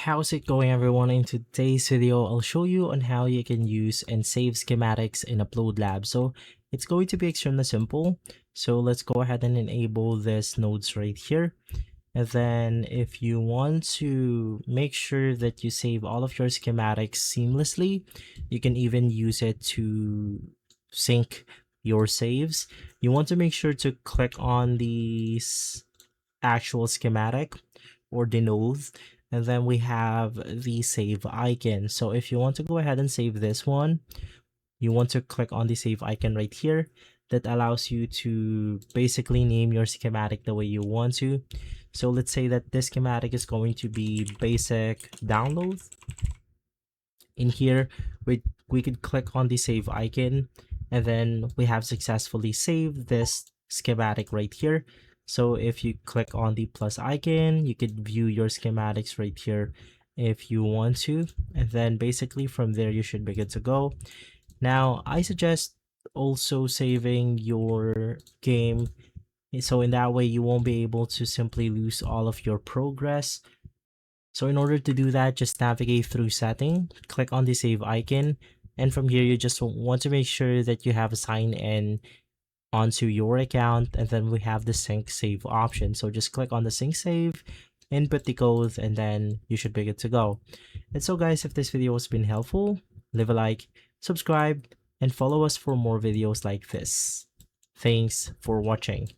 How's it going, everyone? In today's video, I'll show you on how you can use and save schematics in Upload Lab. So it's going to be extremely simple. So let's go ahead and enable this nodes right here. And then if you want to make sure that you save all of your schematics seamlessly, you can even use it to sync your saves. You want to make sure to click on the actual schematic or the node, and then we have the save icon. So if you want to go ahead and save this one, you want to click on the save icon right here. That allows you to basically name your schematic the way you want to. So let's say that this schematic is going to be basic download. In here, we could click on the save icon, and then we have successfully saved this schematic right here. So if you click on the plus icon, you could view your schematics right here if you want to, and then basically from there you should be good to go. Now I suggest also saving your game, so in that way you won't be able to simply lose all of your progress. So in order to do that, just navigate through setting, click on the save icon, and from here you just want to make sure that you have a sign in onto your account, and then we have the sync save option. So just click on the sync save, input the code, and then you should be good to go. And so guys, if this video has been helpful, leave a like, subscribe, and follow us for more videos like this. Thanks for watching.